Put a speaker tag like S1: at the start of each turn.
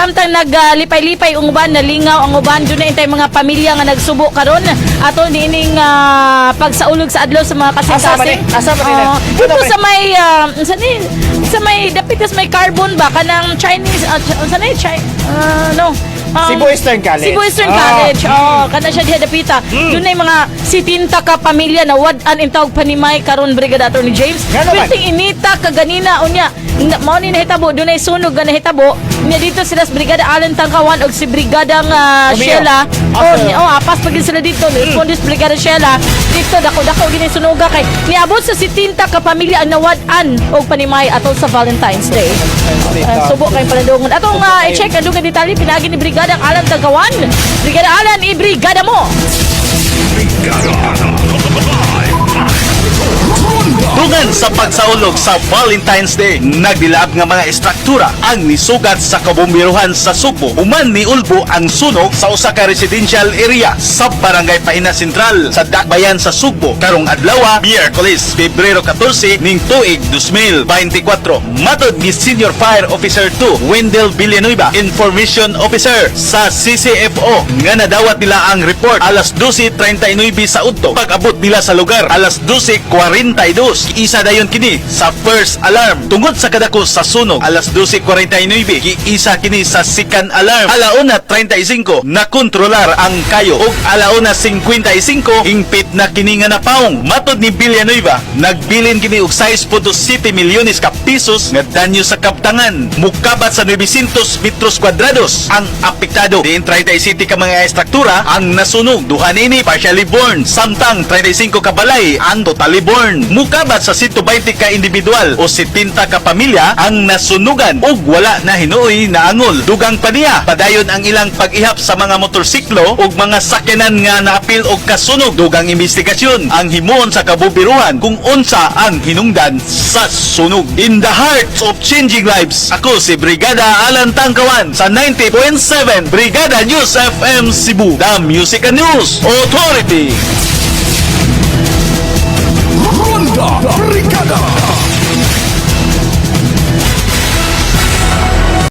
S1: samtang naglipay-lipay ang uban, nalingaw ang uban, doon na intay mga pamilya nga nagsubo karon ato niining pagsaulog sa adlaw sa mga kasing-kasing.
S2: Asa ba nila?
S1: Dito sa may sa may dapitas may carbon ba kanang Chinese sa
S2: Cebu Eastern College.
S1: Cebu Eastern College. Kana siya diha dapita. Doon ay mga 70 ka pamilya na wad-an in tawag panimay karon Brigada Attorney James. Pinting inita ka ganina unya. Mao ni nahitabo doon ay sunog nga nahitabo. Nya dito sila sa Brigada Allen Tangkawan og si Brigadang Sheila. Apas pag sila dito. Respondis Brigada Sheila. Dito dako-dako gini sunuga kay niabot sa 70 ka pamilya ang nawad-an og panimay atol sa Valentine's Day. Subo kay panadungon. Atong i-check ang dugang detalye pinagi ni Brigadang Allen Tangkawan. Brigada Allen, i-brigada mo.
S3: Dungan sa pagsaulog sa Valentine's Day, nagdilaab nga mga estruktura ang nisugat sa kabombiruhan sa Subo. Human ni Ulbo ang sunog sa usa ka residential area sa Barangay Paina Sentral sa Dakbayan sa Subo. Karong adlaw, Miyerkules, Pebrero 14 ning tuig 2024. Matod ni Senior Fire Officer 2 Wendell Villanueva, Information Officer sa CCFO, nga nadawat nila ang report alas 12:39 sa udto. Pag-abot nila sa lugar alas 12:42. Giisa dayon kini sa first alarm. Tungod sa kadako sa sunog alas 12:49, giisa kini sa second alarm. Alauna 35 na kontrolar ang kayo ug alauna 55 hingpit na kini nga napaong. Matod ni Villanueva, nagbilin kini og 6.7 milyones ka pesos nga danyo sa kaptangan. Mukabat sa 900 metros kwadrados ang apektado. Diin 37 ka mga estruktura ang nasunog. Duha nini partially burned, samtang 35 ka balay ang totally burned. Mukabat sa 120 ka individual o 70 ka pamilya ang nasunugan ug wala na hinuoy na angol. Dugang pa niya, padayon ang ilang pag-ihap sa mga motorsiklo ug mga sakyanan nga naapil og kasunog. Dugang investigasyon ang himuon sa kabubiruhan kung unsa ang hinungdan sa sunog. In the heart of changing lives, ako si Brigada Alan Tangkawan sa 90.7 Brigada News FM Cebu, the Music and News Authority.